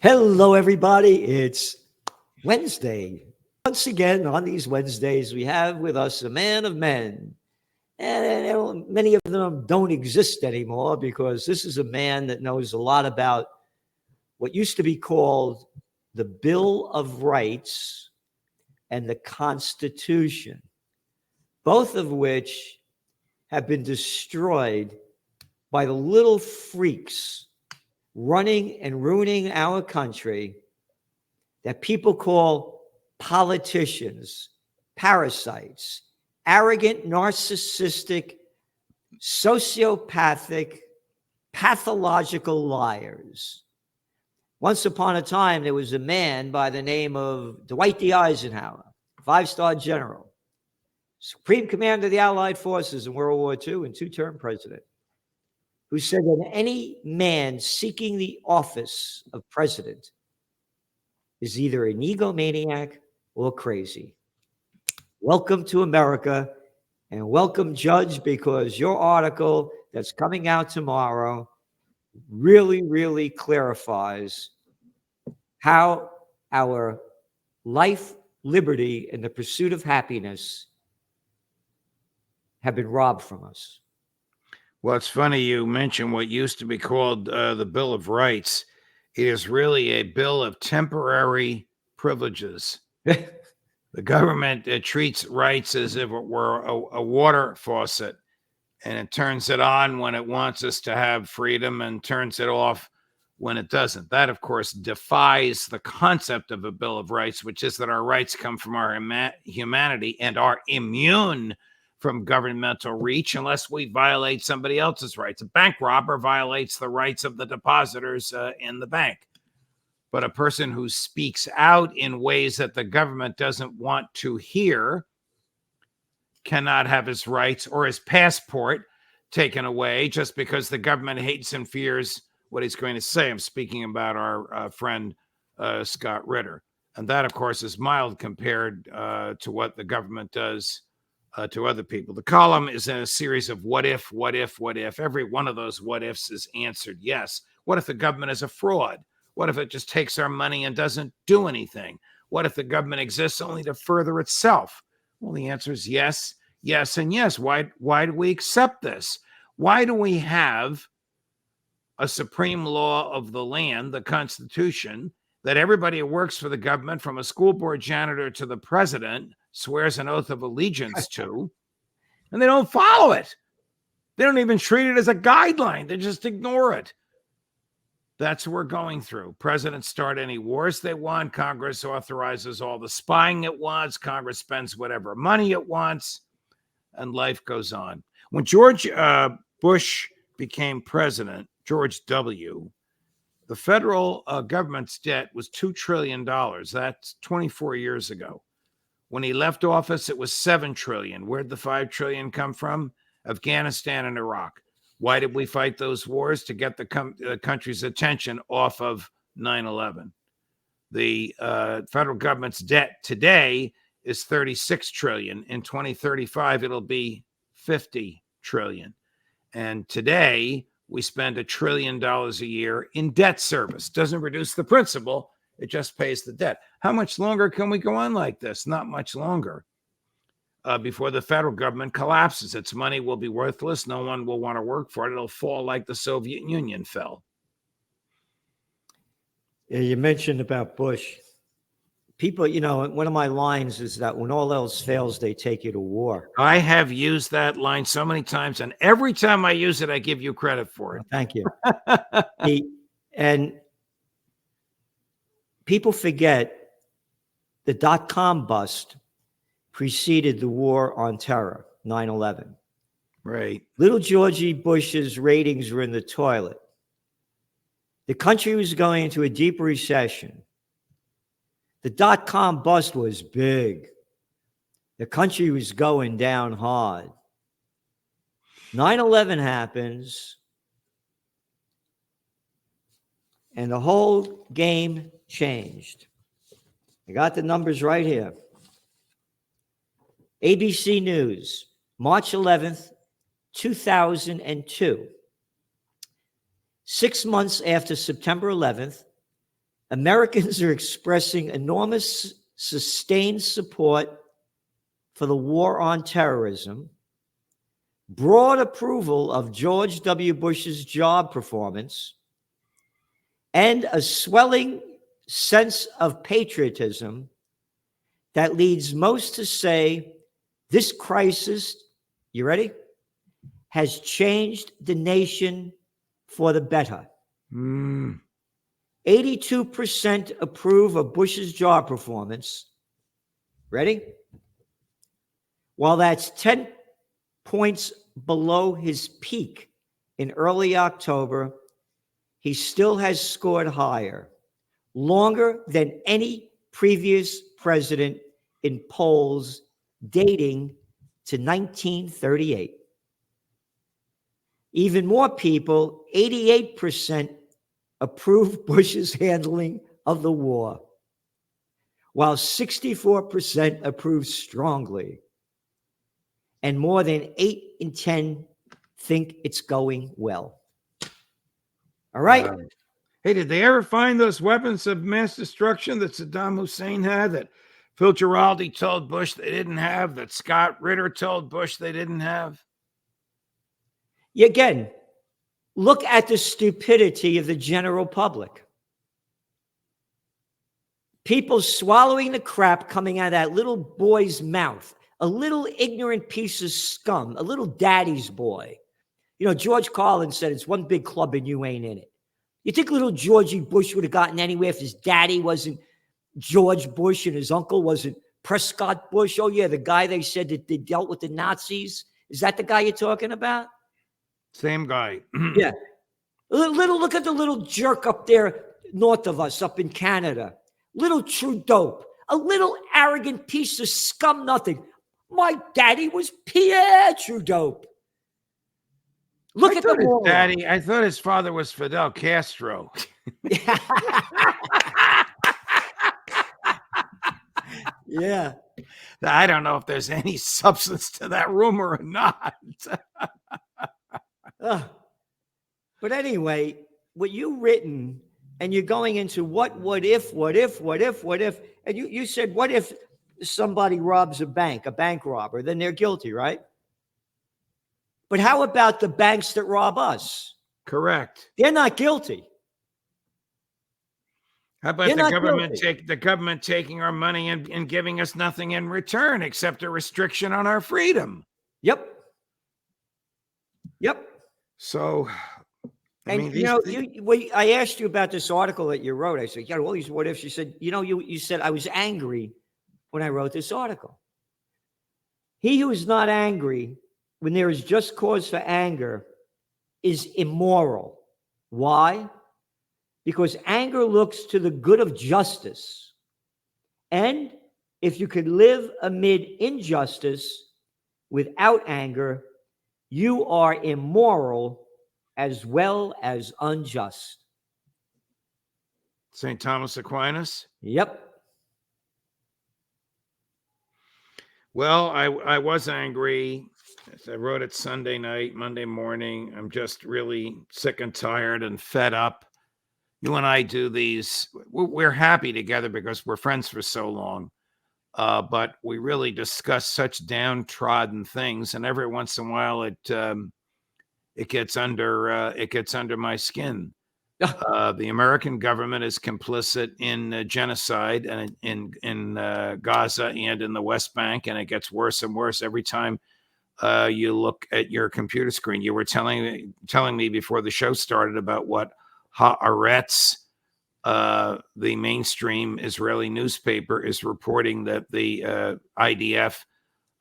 Hello, everybody. It's Wednesday. Once again, on these Wednesdays, we have with us a man of men. And many of them don't exist anymore because this is a man that knows a lot about what used to be called the Bill of Rights and the Constitution, both of which have been destroyed by the little freaks running and ruining our country that people call politicians, parasites, arrogant, narcissistic, sociopathic, pathological liars. Once upon a time, there was a man by the name of Dwight D. Eisenhower, five-star general, Supreme Commander of the Allied Forces in World War II and two-term president, who said that any man seeking the office of president is either an egomaniac or crazy. Welcome to America, and welcome, Judge, because your article that's coming out tomorrow really clarifies how our life, liberty, and the pursuit of happiness have been robbed from us. Well, it's funny you mentioned what used to be called the Bill of Rights. It is really a bill of temporary privileges. The government treats rights as if it were a water faucet, and it turns it on when it wants us to have freedom and turns it off when it doesn't. That, of course, defies the concept of a Bill of Rights, which is that our rights come from our humanity and are immune from governmental reach unless we violate somebody else's rights. A bank robber violates the rights of the depositors in the bank. But a person who speaks out in ways that the government doesn't want to hear cannot have his rights or his passport taken away just because the government hates and fears what he's going to say. I'm speaking about our friend Scott Ritter. And that, of course, is mild compared to what the government does to other people. The column is a series of what if. Every one of those what ifs is answered yes. What if the government is a fraud? What if it just takes our money and doesn't do anything? What if the government exists only to further itself? Well, the answer is yes, yes, and yes. Why do we accept this? Why do we have a supreme law of the land, the Constitution, that everybody who works for the government, from a school board janitor to the president, swears an oath of allegiance to, and they don't follow it? They don't even treat it as a guideline. They just ignore it. That's what we're going through. Presidents start any wars they want. Congress authorizes all the spying it wants. Congress spends whatever money it wants, and life goes on. When George Bush became president, George W., the federal government's debt was $2 trillion. That's 24 years ago. When he left office, it was $7 trillion. Where'd the $5 trillion come from? Afghanistan and Iraq. Why did we fight those wars? To get the country's attention off of 9/11. The federal government's debt today is $36 trillion. In 2035, it'll be $50 trillion. And today, we spend $1 trillion a year in debt service. Doesn't reduce the principal. It just pays the debt. How much longer can we go on like this? Not much longer. Before the federal government collapses, its money will be worthless. No one will want to work for it. It'll fall like the Soviet Union fell. Yeah, you mentioned about Bush. People, one of my lines is that when all else fails, they take you to war. I have used that line so many times, and every time I use it, I give you credit for it. Well, thank you. And people forget the dot-com bust preceded the war on terror, 9/11. Right. Little Georgie Bush's ratings were in the toilet. The country was going into a deep recession. The dot-com bust was big. The country was going down hard. 9/11 happens, and the whole game changed. I got the numbers right here. ABC News, March 11th, 2002. 6 months after September 11th, Americans are expressing enormous sustained support for the war on terrorism, broad approval of George W. Bush's job performance, and a swelling sense of patriotism that leads most to say this crisis, you ready, has changed the nation for the better. 82% approve of Bush's job performance. Ready? While that's 10 points below his peak in early October, he still has scored higher, longer than any previous president in polls dating to 1938. Even more people, 88%, approve Bush's handling of the war, while 64% approve strongly, and more than 8 in 10 think it's going well. All right. Hey, did they ever find those weapons of mass destruction that Saddam Hussein had, that Phil Giraldi told Bush they didn't have, that Scott Ritter told Bush they didn't have? Again, look at the stupidity of the general public. People swallowing the crap coming out of that little boy's mouth, a little ignorant piece of scum, a little daddy's boy. You know, George Carlin said it's one big club and you ain't in it. You think little Georgie Bush would have gotten anywhere if his daddy wasn't George Bush and his uncle wasn't Prescott Bush? Oh, yeah, the guy they said that they dealt with the Nazis. Is that the guy you're talking about? Same guy. Yeah. Look at the little jerk up there north of us, up in Canada. Little Trudeau, a little arrogant piece of scum nothing. My daddy was Pierre Trudeau. Look at the moron. Daddy. I thought his father was Fidel Castro. Yeah. I don't know if there's any substance to that rumor or not. But anyway, what you've written, and you're going into what if, and you said, what if somebody robs a bank robber, then they're guilty, right? But how about the banks that rob us? Correct. They're not guilty. How about the government taking our money and giving us nothing in return except a restriction on our freedom? Yep. So, I asked you about this article that you wrote. I said, all these what ifs. You said, you said, I was angry when I wrote this article. He who is not angry when there is just cause for anger is immoral. Why? Because anger looks to the good of justice. And if you could live amid injustice without anger, you are immoral as well as unjust. St. Thomas Aquinas? Yep. Well, I was angry. I wrote it Sunday night, Monday morning. I'm just really sick and tired and fed up. You and I do these. We're happy together because we're friends for so long. But we really discuss such downtrodden things, and every once in a while it gets under my skin. The American government is complicit in genocide and in Gaza and in the West Bank, and it gets worse and worse every time you look at your computer screen. You were telling me before the show started about what Haaretz, the mainstream Israeli newspaper, is reporting that the IDF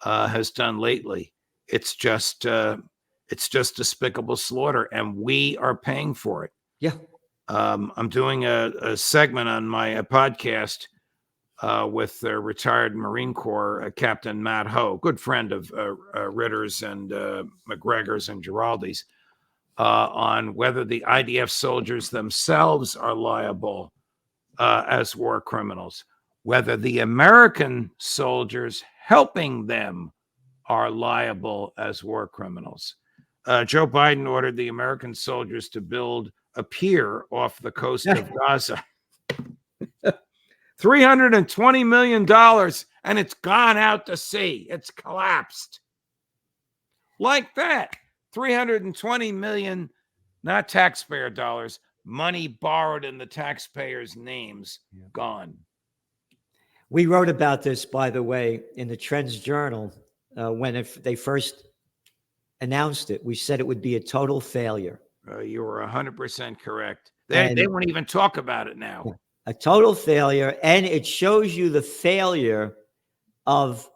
has done lately. It's just despicable slaughter, and we are paying for it. Yeah. I'm doing a segment on my podcast with retired Marine Corps Captain Matt Ho, good friend of Ritter's and McGregor's and Giraldi's, on whether the IDF soldiers themselves are liable as war criminals, whether the American soldiers helping them are liable as war criminals. Joe Biden ordered the American soldiers to build a pier off the coast of Gaza. $320 million, and it's gone out to sea. It's collapsed. Like that. 320 million, not taxpayer dollars, money borrowed in the taxpayers' names, gone. We wrote about this, by the way, in the Trends Journal when they first announced it. We said it would be a total failure. You were 100% correct. They won't even talk about it now. A total failure, and it shows you the failure of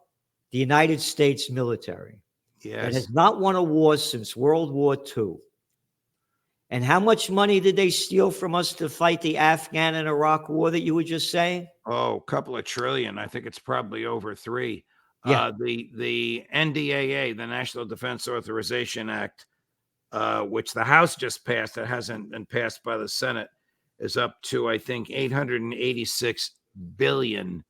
the United States military. Yes. It has not won a war since World War II. And how much money did they steal from us to fight the Afghan and Iraq war that you were just saying? Oh, a couple of trillion. I think it's probably over 3. Yeah. The NDAA, the National Defense Authorization Act, which the House just passed, it hasn't been passed by the Senate, is up to, I think, $886 billion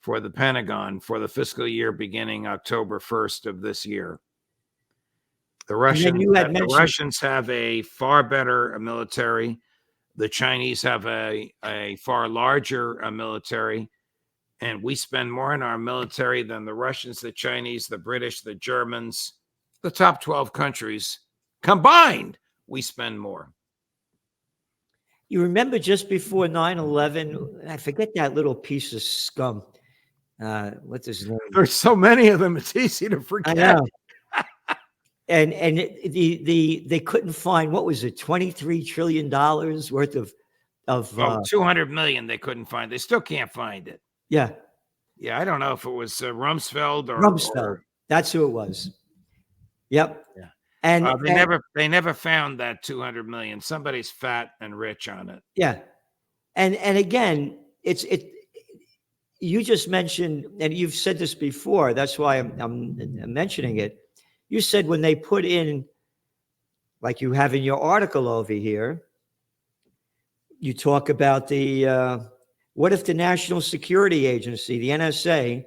for the Pentagon for the fiscal year beginning October 1st of this year. The Russians have a far better military. The Chinese have a far larger military, and we spend more in our military than the Russians, the Chinese, the British, the Germans, the top 12 countries combined. We spend more. You remember just before 9/11, I forget that little piece of scum. What's his name? There's so many of them, it's easy to forget. I know. And they couldn't find, what was it, $23 trillion worth of 200 million they couldn't find. They still can't find it. Yeah. Yeah, I don't know if it was Rumsfeld or Rumsfeld. That's who it was. Yep. Yeah. And they never found that 200 million. Somebody's fat and rich on it. Yeah. And again, you just mentioned, and you've said this before, that's why I'm mentioning it. You said when they put in, like you have in your article over here, you talk about what if the National Security Agency, the NSA,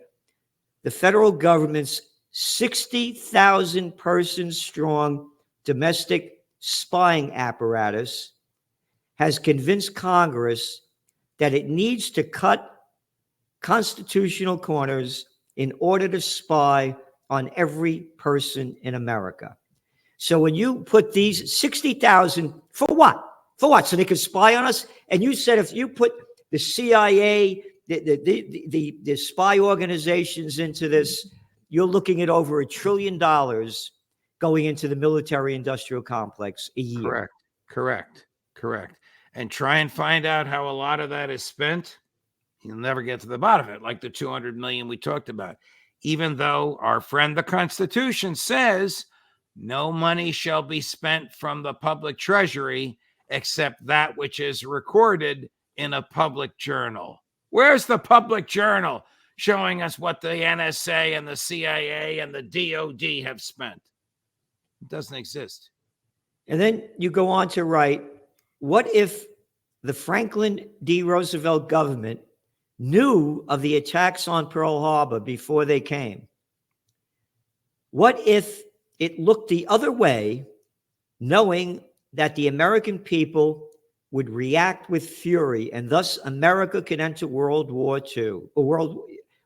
the federal government's 60,000 person strong domestic spying apparatus has convinced Congress that it needs to cut constitutional corners in order to spy on every person in America. So when you put these 60,000, for what? For what? So they could spy on us? And you said if you put the CIA, the spy organizations into this, you're looking at over $1 trillion going into the military-industrial complex a year. Correct. And try and find out how a lot of that is spent. You'll never get to the bottom of it, like the 200 million we talked about. Even though our friend the Constitution says no money shall be spent from the public treasury except that which is recorded in a public journal. Where's the public journal showing us what the NSA and the CIA and the DOD have spent? It doesn't exist. And then you go on to write, what if the Franklin D. Roosevelt government knew of the attacks on Pearl Harbor before they came? What if it looked the other way, knowing that the American people would react with fury, and thus America could enter World War II, a world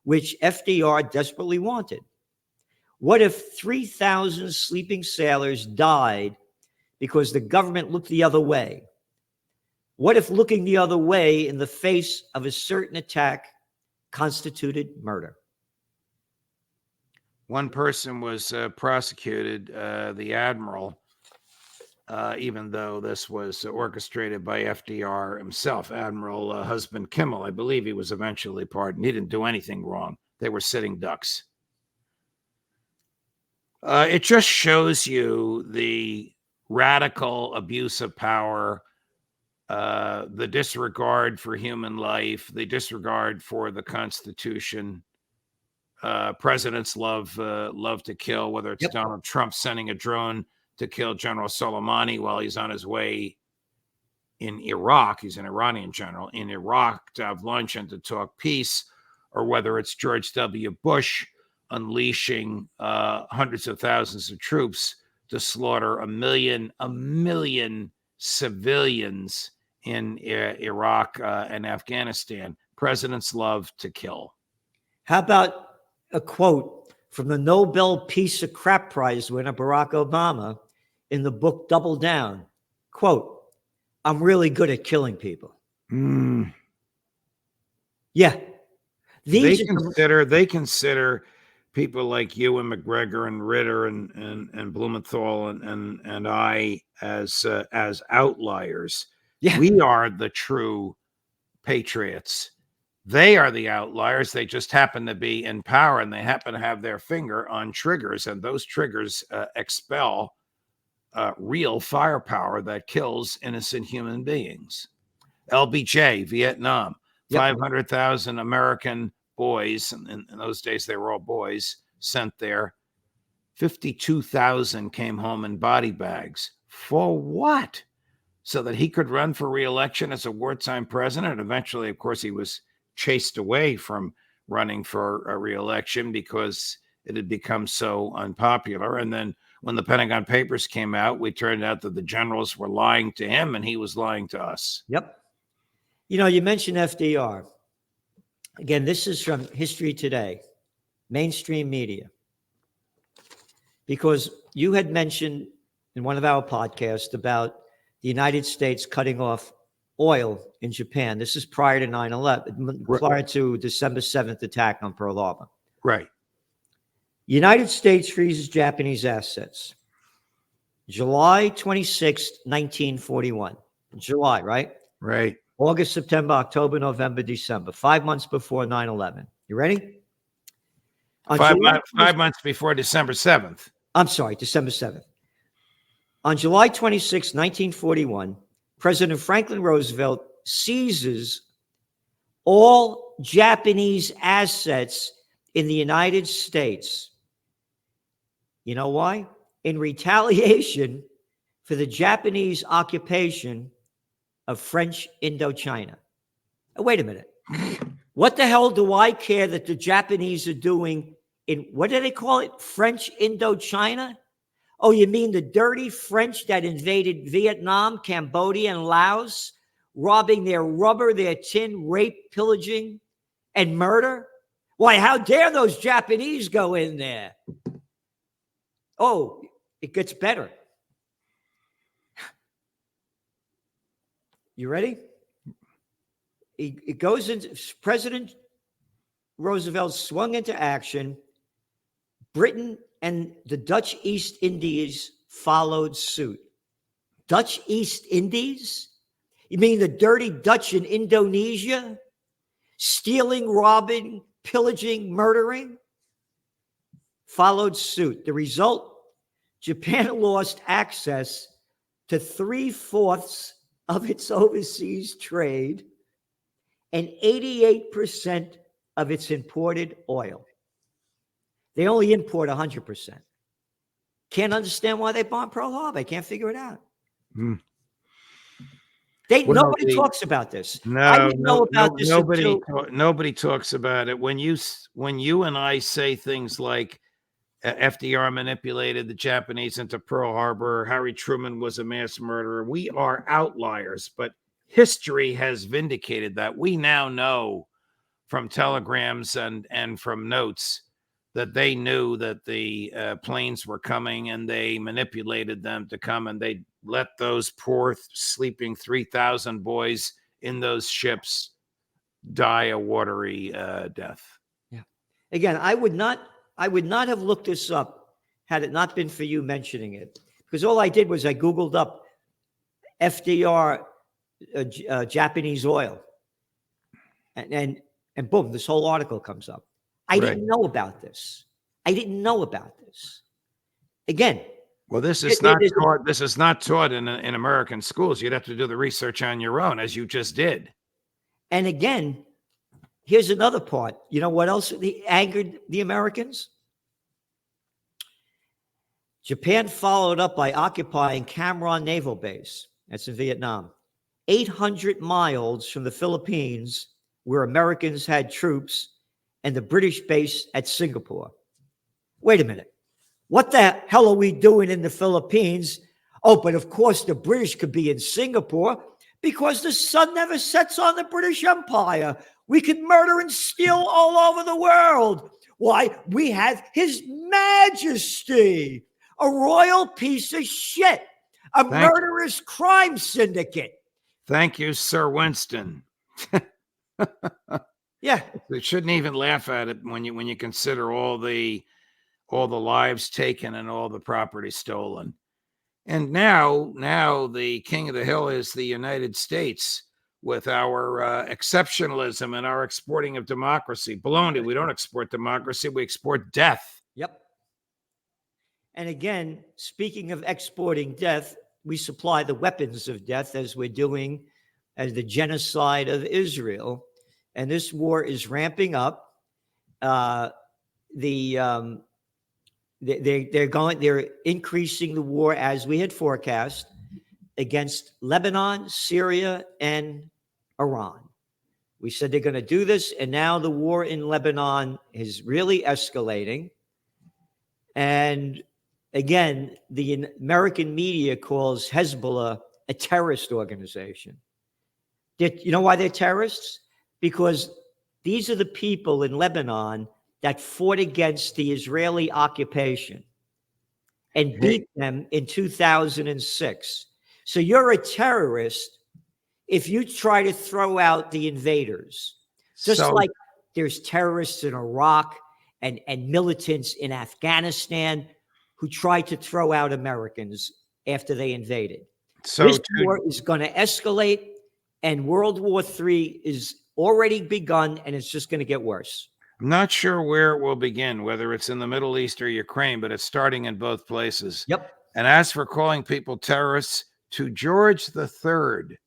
which FDR desperately wanted? What if 3,000 sleeping sailors died because the government looked the other way? What if looking the other way in the face of a certain attack constituted murder? One person was prosecuted, the admiral, even though this was orchestrated by FDR himself, Admiral Husband Kimmel. I believe he was eventually pardoned. He didn't do anything wrong. They were sitting ducks. It just shows you the radical abuse of power, the disregard for human life, the disregard for the Constitution. Presidents love to kill, whether it's Donald Trump sending a drone to kill General Soleimani while he's on his way in Iraq. He's an Iranian general in Iraq to have lunch and to talk peace, or whether it's George W. Bush unleashing hundreds of thousands of troops to slaughter a million civilians in Iraq and Afghanistan. Presidents love to kill. How about a quote from the Nobel Peace of Crap Prize winner Barack Obama in the book Double Down? Quote, "I'm really good at killing people." Yeah. They consider people like you and McGregor and Ritter and Blumenthal and I as outliers. Yeah. We are the true patriots. They are the outliers. They just happen to be in power, and they happen to have their finger on triggers, and those triggers expel real firepower that kills innocent human beings. LBJ, Vietnam, 500,000 American boys, and in those days they were all boys, sent there. 52,000 came home in body bags. For what? So that he could run for re-election as a wartime president. Eventually, of course, he was chased away from running for a re-election because it had become so unpopular. And then when the Pentagon Papers came out, we turned out that the generals were lying to him and he was lying to us. Yep. You know, you mentioned FDR. Again, this is from History Today, mainstream media. Because you had mentioned in one of our podcasts about the United States cutting off oil in Japan. This is prior to 9/11, prior to December 7th attack on Pearl Harbor. Right. United States freezes Japanese assets. July 26th, 1941. July, right? Right. August, September, October, November, December. 5 months before 9/11. You ready? 5 months before December 7th. I'm sorry, December 7th. On July 26, 1941, President Franklin Roosevelt seizes all Japanese assets in the United States. You know why? In retaliation for the Japanese occupation of French Indochina. Wait a minute. What the hell do I care that the Japanese are doing in, what do they call it? French Indochina? Oh, you mean the dirty French that invaded Vietnam, Cambodia, and Laos, robbing their rubber, their tin, rape, pillaging, and murder? Why, how dare those Japanese go in there? Oh, it gets better. You ready? It goes into, President Roosevelt swung into action. Britain and the Dutch East Indies followed suit. Dutch East Indies? You mean the dirty Dutch in Indonesia? Stealing, robbing, pillaging, murdering? Followed suit. The result? Japan lost access to 3/4 of its overseas trade and 88% of its imported oil. They only import 100%. Can't understand why they bombed Pearl Harbor. I can't figure it out. Nobody talks about this. I didn't know about this. Nobody talks about it. When you and I say things like FDR manipulated the Japanese into Pearl Harbor, Harry Truman was a mass murderer, we are outliers. But history has vindicated that. We now know from telegrams and from notes that they knew that the planes were coming and they manipulated them to come, and they let those poor sleeping 3,000 boys in those ships die a watery death. Yeah. Again, I would not have looked this up had it not been for you mentioning it, because all I did was I Googled up FDR Japanese oil, and boom, this whole article comes up. I didn't know about this. Again, well, this is not taught in American schools. You'd have to do the research on your own, as you just did. And again, here's another part. You know what else angered the Americans? Japan followed up by occupying Cam Ranh Naval Base. That's in Vietnam. 800 miles from the Philippines, where Americans had troops, and the British base at Singapore. Wait a minute. What the hell are we doing in the Philippines? Oh, but of course the British could be in Singapore Because the sun never sets on the British Empire. We can murder and steal all over the world. Why? We have His Majesty, a royal piece of shit, a murderous crime syndicate. Thank you, Sir Winston. Yeah. They shouldn't even laugh at it when you consider all the lives taken and all the property stolen. And now the king of the hill is the United States with our exceptionalism and our exporting of democracy. Baloney, we don't export democracy, we export death. Yep. And again, speaking of exporting death, we supply the weapons of death as we're doing as the genocide of Israel. And this war is ramping up. They're increasing the war as we had forecast against Lebanon, Syria, and Iran. We said they're going to do this, and now the war in Lebanon is really escalating. And again, the American media calls Hezbollah a terrorist organization. You know why they're terrorists? Because these are the people in Lebanon that fought against the Israeli occupation and beat them in 2006. So you're a terrorist if you try to throw out the invaders. Just like there's terrorists in Iraq and militants in Afghanistan who tried to throw out Americans after they invaded. So this war is going to escalate, and World War III is already begun, and it's just going to get worse. I'm not sure where it will begin, whether it's in the Middle East or Ukraine, but it's starting in both places. Yep. And as for calling people terrorists, to George III,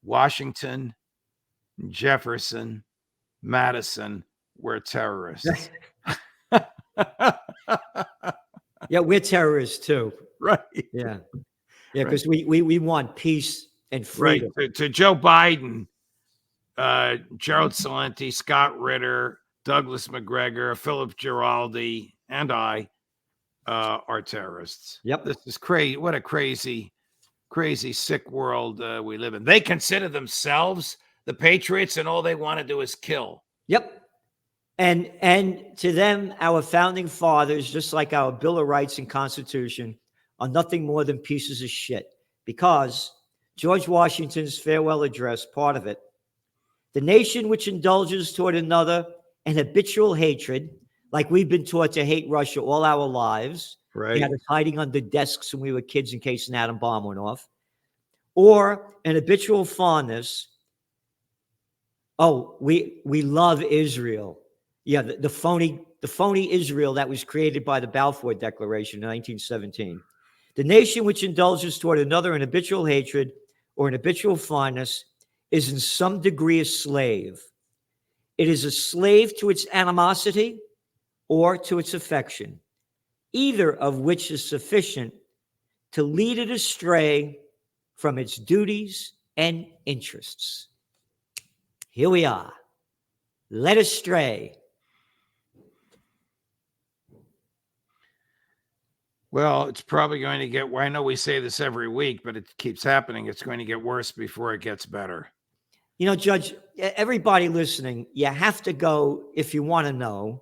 Washington, Jefferson, Madison were terrorists. Yeah, we're terrorists too. Right. Yeah. Yeah, because we want peace and freedom. Right. To Joe Biden, Gerald Celente, Scott Ritter, Douglas McGregor, Philip Giraldi, and I are terrorists. Yep. This is crazy. What a crazy, sick world we live in. They consider themselves the patriots, and all they want to do is kill. Yep. And to them, our founding fathers, just like our Bill of Rights and Constitution, are nothing more than pieces of shit. Because George Washington's farewell address, part of it, the nation which indulges toward another an habitual hatred, like we've been taught to hate Russia all our lives. Right. They had us hiding under desks when we were kids in case an atom bomb went off. Or an habitual fondness. Oh, we love Israel. Yeah, the phony Israel that was created by the Balfour Declaration in 1917. The nation which indulges toward another an habitual hatred or an habitual fondness is in some degree a slave. It is a slave to its animosity or to its affection, either of which is sufficient to lead it astray from its duties and interests. Here we are, led astray. Well, it's probably going to get, I know we say this every week, but it keeps happening. It's going to get worse before it gets better. You know, Judge, everybody listening, you have to go, if you want to know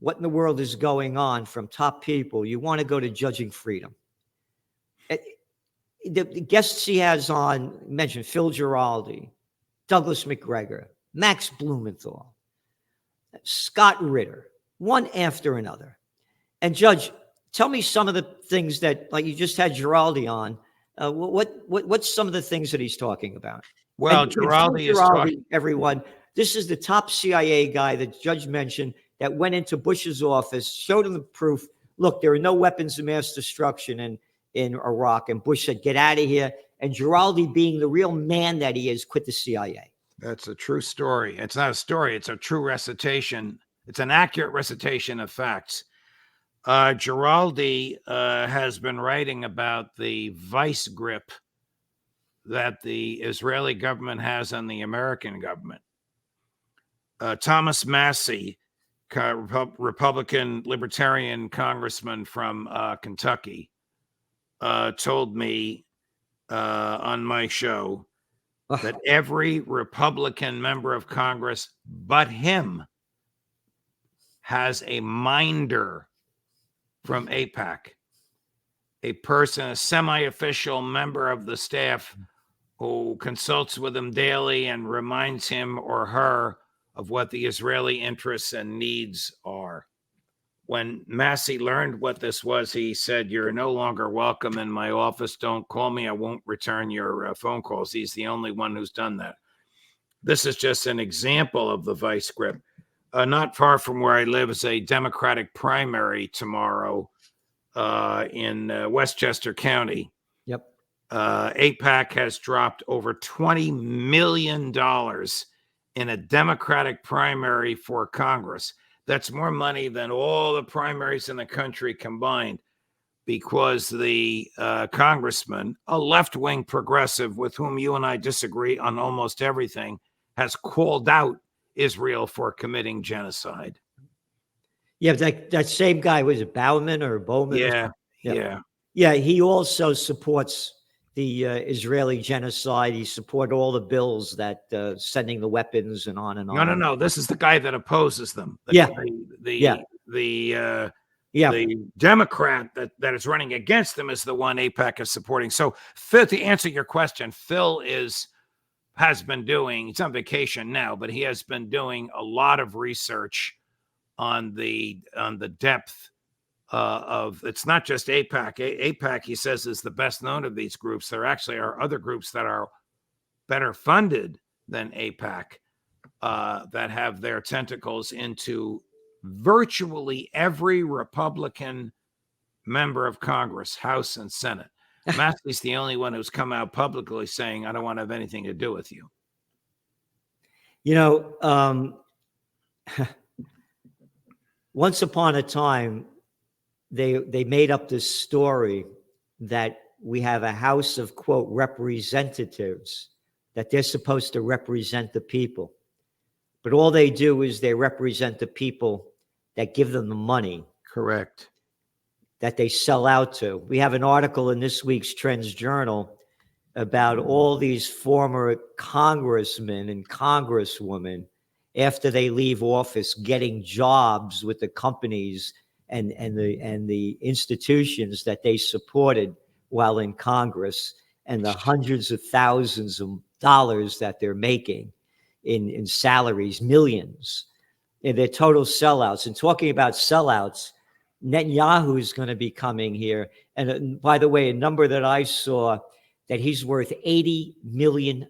what in the world is going on from top people, you want to go to Judging Freedom. The guests he has on, mentioned Phil Giraldi, Douglas McGregor, Max Blumenthal, Scott Ritter, one after another. And Judge, tell me some of the things that, like you just had Giraldi on. What's some of the things that he's talking about? Well, Giraldi is talking. Everyone, this is the top CIA guy that Judge mentioned that went into Bush's office, showed him the proof. Look, there are no weapons of mass destruction in Iraq. And Bush said, get out of here. And Giraldi, being the real man that he is, quit the CIA. That's a true story. It's not a story. It's a true recitation. It's an accurate recitation of facts. Giraldi has been writing about the vice grip that the Israeli government has on the American government. Thomas Massey, Republican libertarian congressman from Kentucky, told me on my show Ugh. that every Republican member of Congress but him has a minder from APAC, a person, a semi-official member of the staff who consults with him daily and reminds him or her of what the Israeli interests and needs are. When Massey learned what this was, he said, "You're no longer welcome in my office. Don't call me. I won't return your phone calls." He's the only one who's done that. This is just an example of the vice grip. Not far from where I live is a Democratic primary tomorrow in Westchester County. Yep. APAC has dropped over $20 million in a Democratic primary for Congress. That's more money than all the primaries in the country combined, because the congressman, a left-wing progressive with whom you and I disagree on almost everything, has called out Israel for committing genocide. Yeah, that same guy, was it Bowman or Bowman? Yeah. He also supports the Israeli genocide. He supported all the bills that sending the weapons and on and on. No. This is the guy that opposes them. The Democrat that is running against them is the one APAC is supporting. So, Phil, to answer your question, Phil has been doing, he's on vacation now, but he has been doing a lot of research on the depth of, it's not just APAC. APAC, he says, is the best known of these groups. There actually are other groups that are better funded than APAC that have their tentacles into virtually every Republican member of Congress, House and Senate. Massey's the only one who's come out publicly saying, "I don't want to have anything to do with you." Once upon a time, they made up this story that we have a House of, quote, representatives, that they're supposed to represent the people. But all they do is they represent the people that give them the money. Correct. That they sell out to. We have an article in this week's Trends Journal about all these former congressmen and congresswomen, after they leave office, getting jobs with the companies and the institutions that they supported while in Congress, and the hundreds of thousands of dollars that they're making in salaries, millions. And they're total sellouts. And talking about sellouts, Netanyahu is going to be coming here. And by the way, a number that I saw, that he's worth $80 million.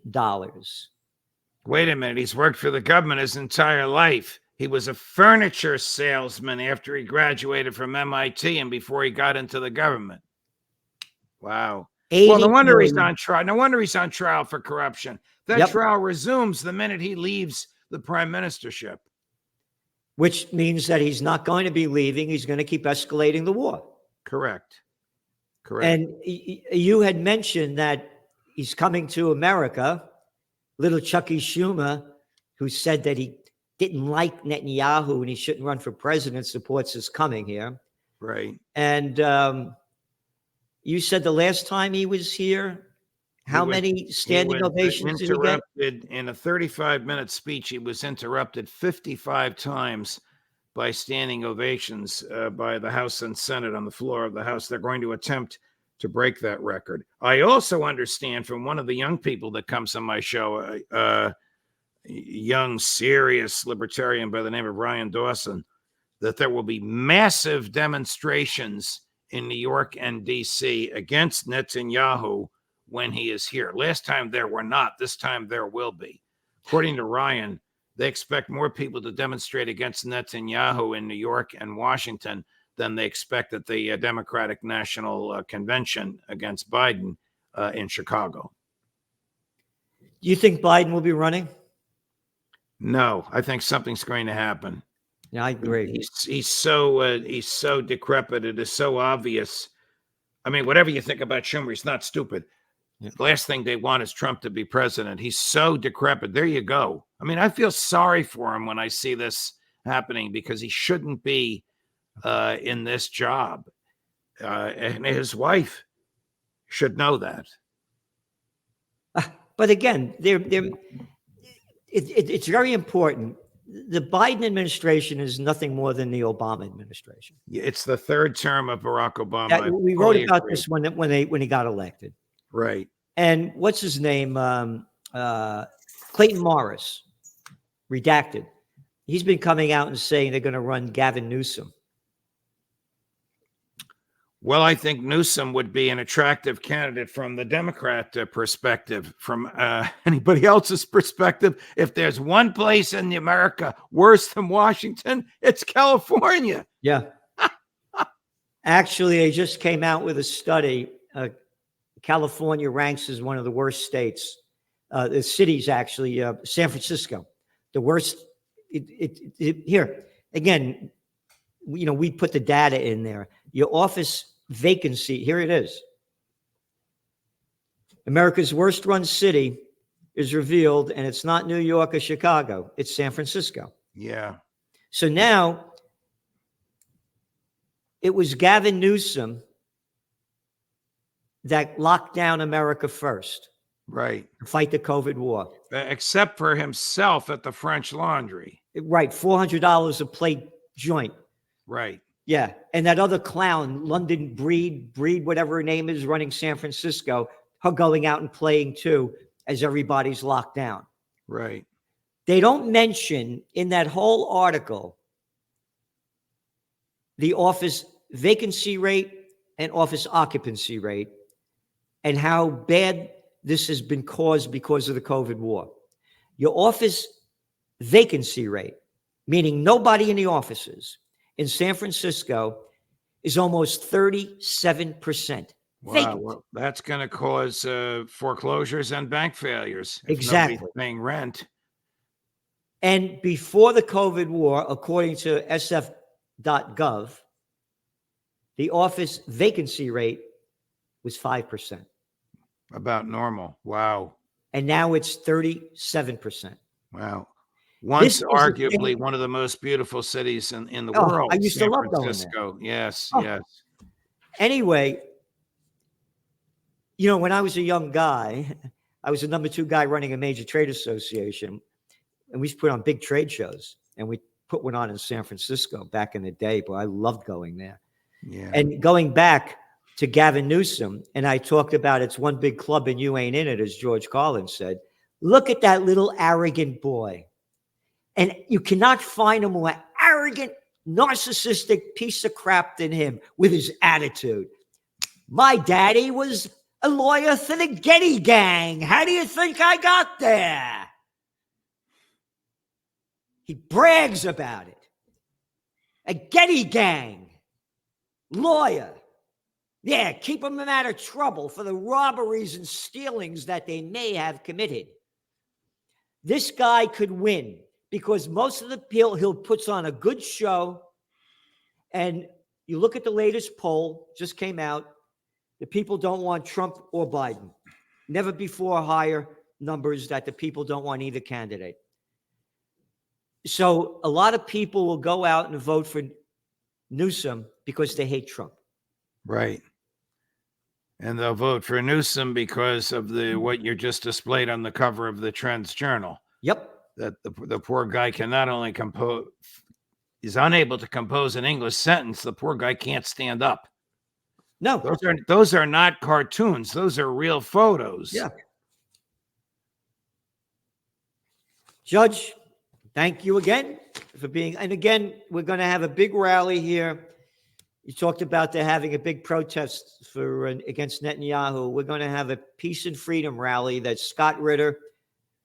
Wait a minute. He's worked for the government his entire life. He was a furniture salesman after he graduated from MIT and before he got into the government. Wow. Well, no wonder he's on trial. No wonder he's on trial for corruption. That trial resumes the minute he leaves the prime ministership. Which means that he's not going to be leaving. He's going to keep escalating the war. Correct. And you had mentioned that he's coming to America. Little Chucky Schumer, who said that he didn't like Netanyahu and he shouldn't run for president, supports his coming here. Right. And you said the last time he was here, how many standing ovations did he get? In a 35-minute speech, he was interrupted 55 times by standing ovations by the House and Senate on the floor of the House. They're going to attempt to break that record. I also understand from one of the young people that comes on my show, a young, serious libertarian by the name of Ryan Dawson, that there will be massive demonstrations in New York and D.C. against Netanyahu when he is here. Last time there were not. This time there will be. According to Ryan, they expect more people to demonstrate against Netanyahu in New York and Washington than they expect at the Democratic National Convention against Biden in Chicago. Do you think Biden will be running? No, I think something's going to happen. Yeah, I agree. He's so decrepit. It is so obvious. I mean, whatever you think about Schumer, he's not stupid. The last thing they want is Trump to be president. He's so decrepit. There you go. I mean, I feel sorry for him when I see this happening, because he shouldn't be in this job. And his wife should know that. But again, it's very important. The Biden administration is nothing more than the Obama administration. It's the third term of Barack Obama. Yeah, I we wrote fully about agree. this when he got elected. Right. And what's his name? Clayton Morris, redacted. He's been coming out and saying they're going to run Gavin Newsom. Well, I think Newsom would be an attractive candidate from the Democrat perspective. From anybody else's perspective, if there's one place in America worse than Washington, it's California. Yeah. Actually, they just came out with a study. California ranks as one of the worst states. The cities, actually, San Francisco, the worst. Here, again, we put the data in there. Your office vacancy, here it is. America's worst run city is revealed, and it's not New York or Chicago. It's San Francisco. Yeah. So now it was Gavin Newsom that locked down America first. Right. To fight the COVID war. Except for himself at the French Laundry. Right. $400 a plate joint. Right. Yeah. And that other clown, London Breed, whatever her name is, running San Francisco, her going out and playing too, as everybody's locked down. Right. They don't mention in that whole article the office vacancy rate and office occupancy rate and how bad this has been caused because of the COVID war. Your office vacancy rate, meaning nobody in the offices in San Francisco, is almost 37%. Wow, well, that's going to cause foreclosures and bank failures. If exactly. Nobody's paying rent. And before the COVID war, according to sf.gov, the office vacancy rate was 5%. About normal. Wow. And now it's 37%. Wow. Once arguably one of the most beautiful cities in the world. I used to love going there. Yes, yes. Anyway, when I was a young guy, I was the number 2 guy running a major trade association, and we used to put on big trade shows, and we put one on in San Francisco back in the day, but I loved going there. Yeah. And going back to Gavin Newsom, and I talked about it's one big club and you ain't in it, as George Carlin said. Look at that little arrogant boy. And you cannot find a more arrogant, narcissistic piece of crap than him with his attitude. My daddy was a lawyer for the Getty Gang. How do you think I got there? He brags about it. A Getty Gang lawyer. Yeah, keep them out of trouble for the robberies and stealings that they may have committed. This guy could win because most of the people, he'll puts on a good show. And you look at the latest poll, just came out, the people don't want Trump or Biden. Never before higher numbers that the people don't want either candidate. So a lot of people will go out and vote for Newsom because they hate Trump. Right. And they'll vote for Newsom because of what you just displayed on the cover of the Trends Journal. Yep. That the poor guy can not only compose, he's unable to compose an English sentence. The poor guy can't stand up. No. Those are not cartoons. Those are real photos. Yeah. Judge, thank you again for being, and again, we're going to have a big rally here. You talked about they're having a big protest against Netanyahu. We're going to have a peace and freedom rally that Scott Ritter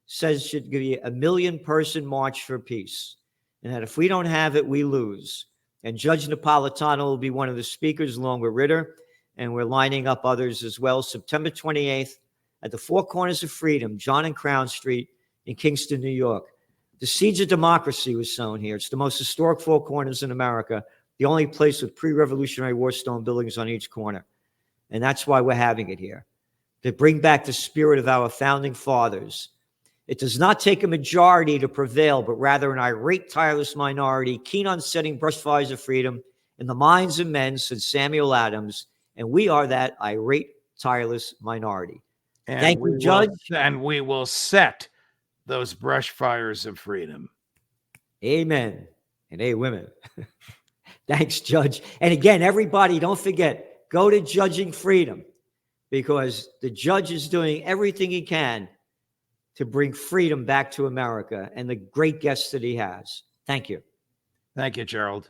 says should be a 1 million-person march for peace. And that if we don't have it, we lose. And Judge Napolitano will be one of the speakers along with Ritter. And we're lining up others as well. September 28th at the Four Corners of Freedom, John and Crown Street in Kingston, New York. The seeds of democracy was sown here. It's the most historic Four Corners in America. The only place with pre-Revolutionary War stone buildings on each corner. And that's why we're having it here. To bring back the spirit of our founding fathers. It does not take a majority to prevail, but rather an irate, tireless minority, keen on setting brush fires of freedom in the minds of men, said Samuel Adams. And we are that irate, tireless minority. Thank you, Judge. And we will set those brush fires of freedom. Amen. And hey, women. Thanks, Judge. And again, everybody, don't forget, go to Judging Freedom, because the judge is doing everything he can to bring freedom back to America and the great guests that he has. Thank you. Thank you, Gerald.